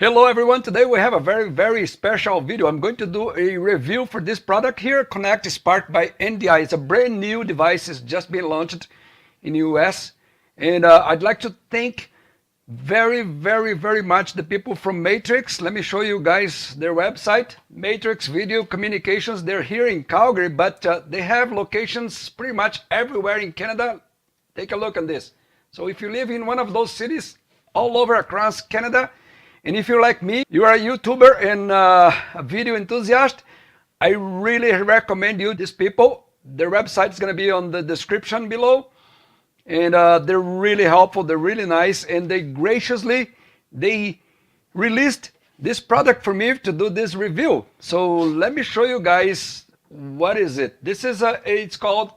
Hello everyone, today we have a very special video. I'm going to do a review for this product here, Connect Spark by NDI. It's a brand new device, it's just been launched in the US. And I'd like to thank very much the people from Matrix. Let me show you guys their website, Matrix Video Communications. They're here in Calgary, but they have locations pretty much everywhere in Canada. Take a look at this. So if you live in one of those cities all over across Canada, and if you're like me, you are a YouTuber and a video enthusiast, I really recommend you these people. Their website is going to be on the description below. And they're really helpful, they're really nice, and they released this product for me to do this review. So let me show you guys what is it. This is it's called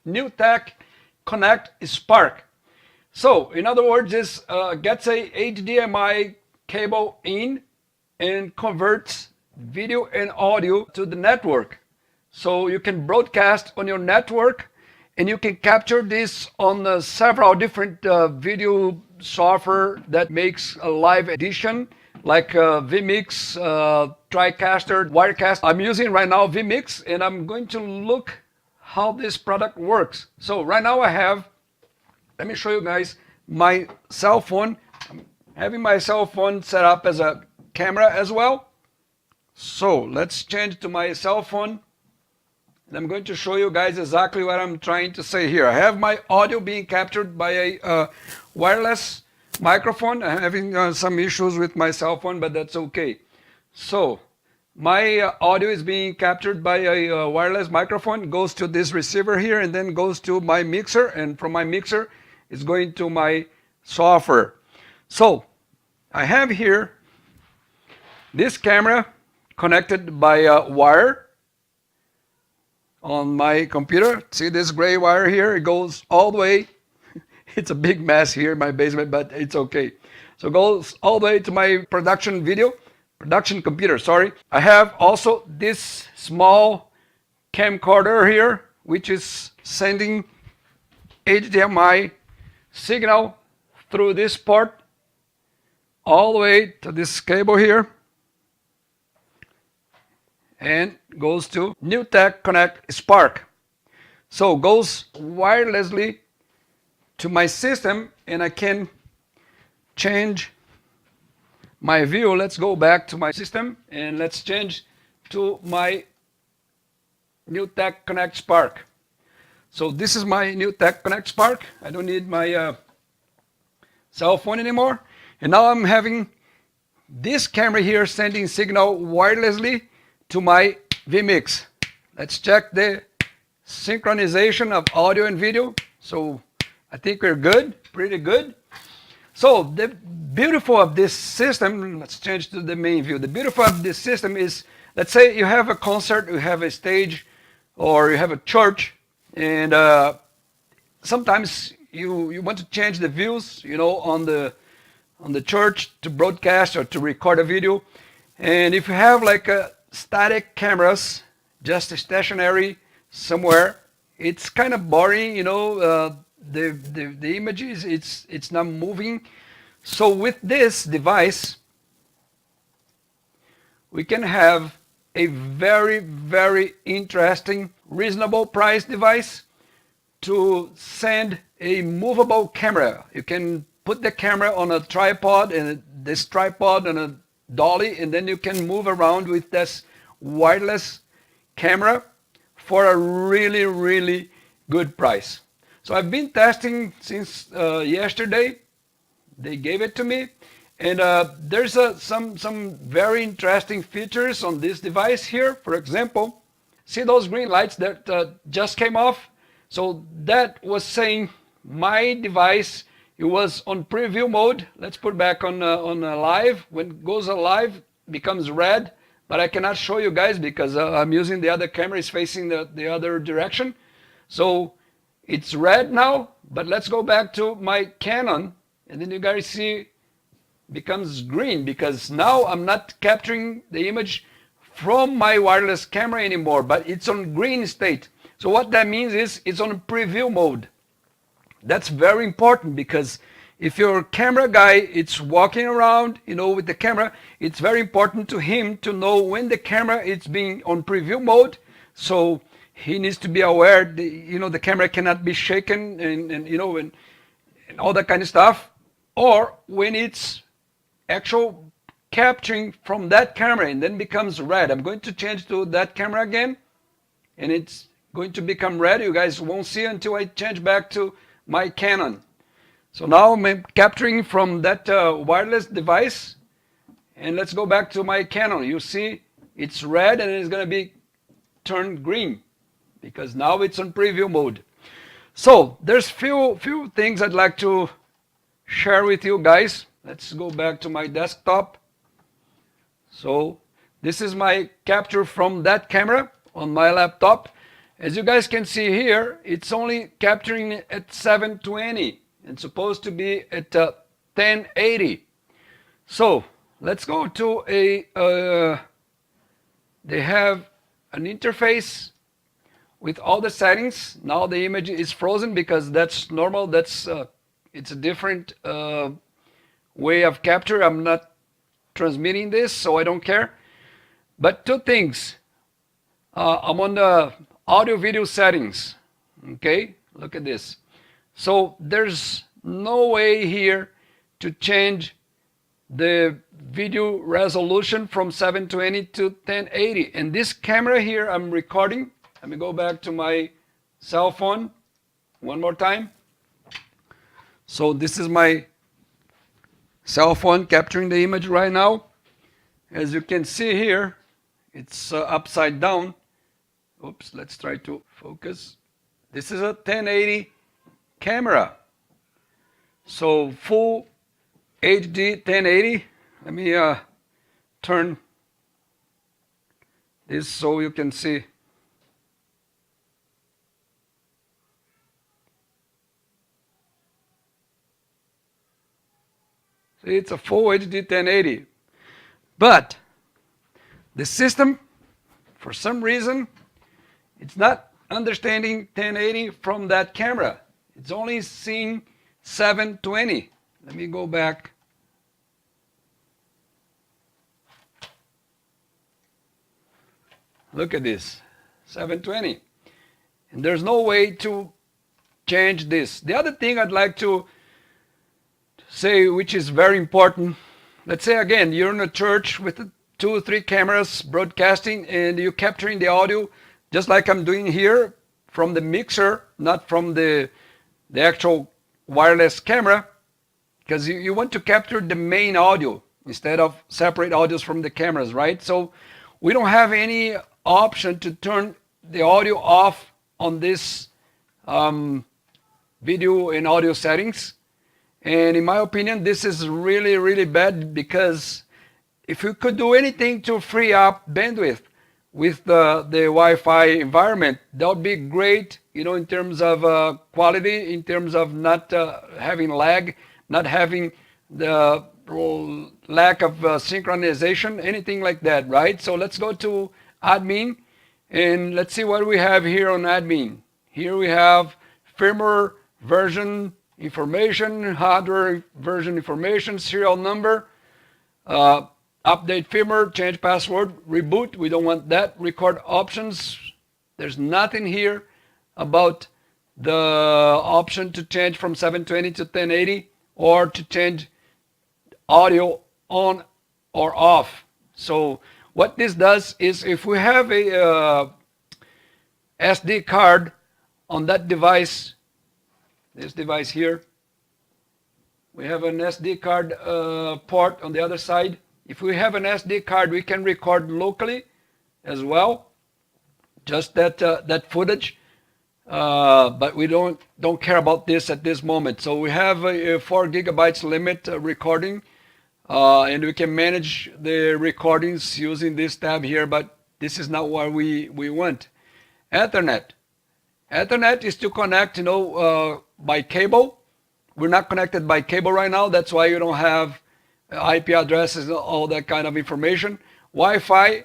NewTek Connect Spark. So in other words, this gets a HDMI cable in and converts video and audio to the network. So you can broadcast on your network, and you can capture this on several different video software that makes a live edition, like vMix, TriCaster, Wirecast. I'm using right now vMix, and I'm going to look how this product works. So right now let me show you guys my cell phone. I'm having my cell phone set up as a camera as well. So let's change to my cell phone. And I'm going to show you guys exactly what I'm trying to say here. I have my audio being captured by a wireless microphone. I'm having some issues with my cell phone, but that's okay. So my audio is being captured by a wireless microphone. It goes to this receiver here and then goes to my mixer. And from my mixer, it's going to my software. So I have here this camera connected by a wire on my computer. See this gray wire here? It goes all the way. It's a big mess here in my basement, but it's okay. So it goes all the way to my production computer, sorry. I have also this small camcorder here, which is sending HDMI signal through this port all the way to this cable here, and goes to NewTek Connect Spark. So goes wirelessly to my system, and I can change my view. Let's go back to my system and let's change to my NewTek Connect Spark. So this is my NewTek Connect Spark. I don't need my cell phone anymore. And now I'm having this camera here sending signal wirelessly to my vMix. Let's check the synchronization of audio and video. So I think we're good, pretty good. So the beautiful of this system, let's change to the main view. The beautiful of this system is, let's say you have a concert, you have a stage, or you have a church, and sometimes you want to change the views, on the church to broadcast or to record a video. And if you have like a static cameras, just stationary somewhere, it's kind of boring, the images, it's not moving. So with this device, we can have a very interesting, reasonable price device to send a movable camera. You can put the camera on a tripod, and this tripod on a dolly, and then you can move around with this wireless camera for a really good price. So I've been testing since yesterday. They gave it to me, and there's some very interesting features on this device here. For example, see those green lights that just came off? So that was saying my device, it was on preview mode. Let's put back on live. When it goes live, it becomes red, but I cannot show you guys because I'm using the other camera, it's facing the other direction. So it's red now, but let's go back to my Canon, and then you guys see becomes green, because now I'm not capturing the image from my wireless camera anymore, but it's on green state. So what that means is it's on preview mode. That's very important, because if your camera guy it's walking around, with the camera, it's very important to him to know when the camera is being on preview mode. So he needs to be aware, the camera cannot be shaken and all that kind of stuff. Or when it's actual capturing from that camera and then becomes red. I'm going to change to that camera again, and it's going to become red. You guys won't see until I change back to my Canon. So now I'm capturing from that wireless device, and let's go back to my Canon. You see it's red and it's going to be turned green because now it's on preview mode. So there's few things I'd like to share with you guys. Let's go back to my desktop. So this is my capture from that camera on my laptop. As you guys can see here, it's only capturing at 720 and supposed to be at 1080. So let's go to they have an interface with all the settings. Now the image is frozen because that's normal. It's a different way of capture. I'm not transmitting this, so I don't care. But two things. I'm on the audio video settings. Okay, look at this. So there's no way here to change the video resolution from 720 to 1080. And this camera here I'm recording. Let me go back to my cell phone one more time. So this is my cell phone capturing the image right now. As you can see here, it's upside down. Oops, let's try to focus. This is a 1080 camera. So full HD 1080. Let me turn this so you can see. See, it's a full HD 1080. But the system, for some reason, it's not understanding 1080 from that camera. It's only seeing 720. Let me go back. Look at this, 720. And there's no way to change this. The other thing I'd like to say, which is very important, let's say again, you're in a church with 2 or 3 cameras broadcasting and you're capturing the audio just like I'm doing here from the mixer, not from the actual wireless camera, because you want to capture the main audio instead of separate audios from the cameras, right? So we don't have any option to turn the audio off on this video and audio settings. And in my opinion, this is really, really bad, because if you could do anything to free up bandwidth with the Wi-Fi environment, that would be great, in terms of quality, in terms of not having lag, not having the lack of synchronization, anything like that, right? So let's go to admin and let's see what we have here on admin. Here we have firmware version information, hardware version information, serial number, update firmware, change password, reboot, we don't want that, record options. There's nothing here about the option to change from 720 to 1080 or to change audio on or off. So what this does is, if we have a SD card on that device, this device here, we have an SD card port on the other side. If we have an SD card, we can record locally as well, just that footage. But we don't care about this at this moment. So we have a 4 gigabytes limit recording, and we can manage the recordings using this tab here, but this is not what we want. Ethernet. Ethernet is to connect, by cable. We're not connected by cable right now. That's why you don't have IP addresses, all that kind of information. Wi-Fi,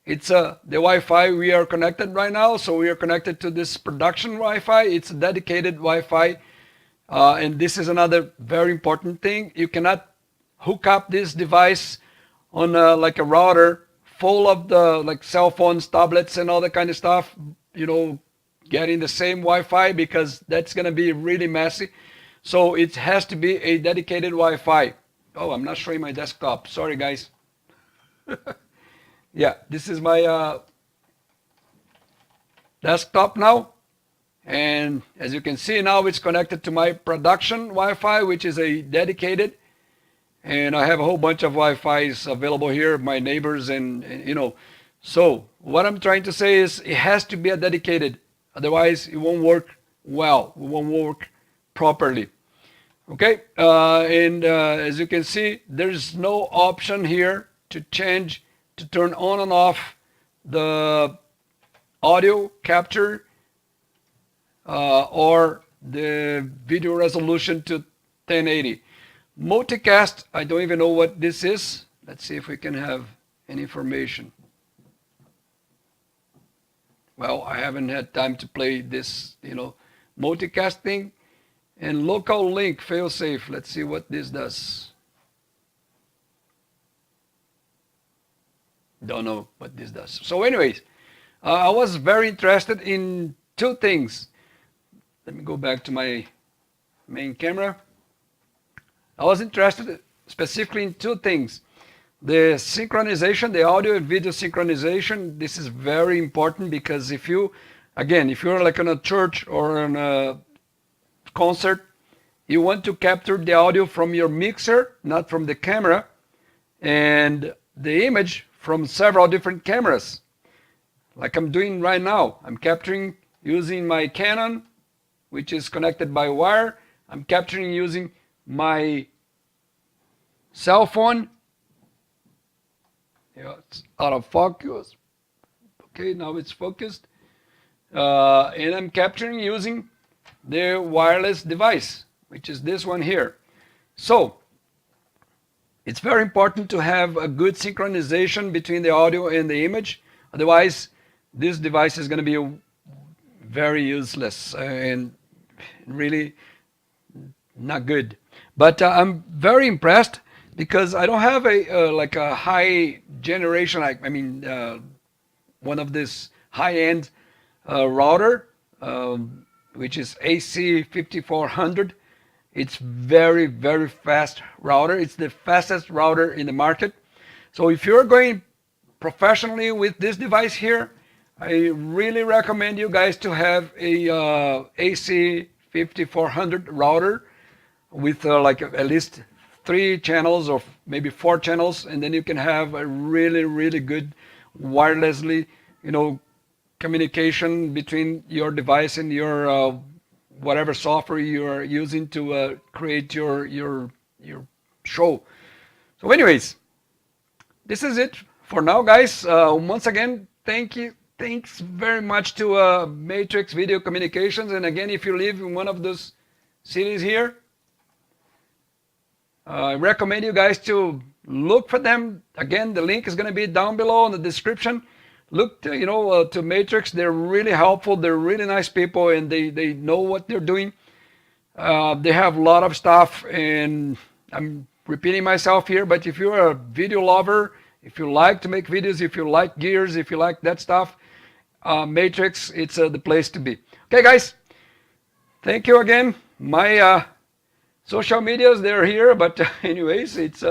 it's the Wi-Fi we are connected right now. So we are connected to this production Wi-Fi. It's a dedicated Wi-Fi And this is another very important thing. You cannot hook up this device on like a router full of the like cell phones, tablets, and all that kind of stuff. You know, getting the same Wi-Fi, because that's gonna be really messy. So it has to be a dedicated Wi-Fi. Oh, I'm not showing my desktop. Sorry, guys. Yeah, this is my desktop now. And as you can see now, it's connected to my production Wi-Fi, which is a dedicated. And I have a whole bunch of Wi-Fis available here, my neighbors, and you know. So what I'm trying to say is it has to be a dedicated. Otherwise, it won't work well. It won't work properly. Okay, and as you can see, there's no option here to change, to turn on and off the audio capture or the video resolution to 1080. Multicast, I don't even know what this is. Let's see if we can have any information. Well, I haven't had time to play this, you know, multicast thing. And local link failsafe. Let's see what this does. Don't know what this does. So anyways, I was very interested in two things. Let me go back to my main camera. I was interested specifically in two things. The synchronization, the audio and video synchronization. This is very important because if you, again, if you're like in a church or in a concert, you want to capture the audio from your mixer, not from the camera, and the image from several different cameras. Like I'm doing right now. I'm capturing using my Canon, which is connected by wire. I'm capturing using my cell phone. Yeah, it's out of focus. Okay, now it's focused. And I'm capturing using the wireless device, which is this one here. So it's very important to have a good synchronization between the audio and the image. Otherwise, this device is going to be very useless and really not good. But I'm very impressed because I don't have a like a high generation, like I mean, one of this high-end router. Which is AC 5400. It's very, very fast router. It's the fastest router in the market. So if you're going professionally with this device here, I really recommend you guys to have a AC 5400 router with like at least 3 channels or maybe 4 channels, and then you can have a really, really good wirelessly, you know, communication between your device and your whatever software you are using to create your show. So anyways, this is it for now, guys. Once again, thanks very much to Matrix Video Communications. And again, if you live in one of those cities here, I recommend you guys to look for them. Again, the link is going to be down below in the description. Look to, you know, to Matrix. They're really helpful. They're really nice people, and they know what they're doing. They have a lot of stuff, and I'm repeating myself here, but if you're a video lover, if you like to make videos, if you like gears, if you like that stuff, Matrix, it's the place to be. Okay, guys, thank you again. My social medias, they're here, but anyways, it's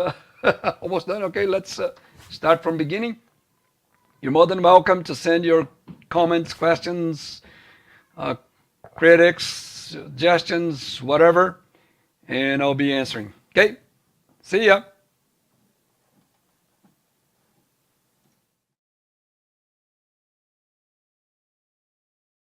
almost done. Okay, let's start from beginning. You're more than welcome to send your comments, questions, critics, suggestions, whatever, and I'll be answering. Okay, see ya.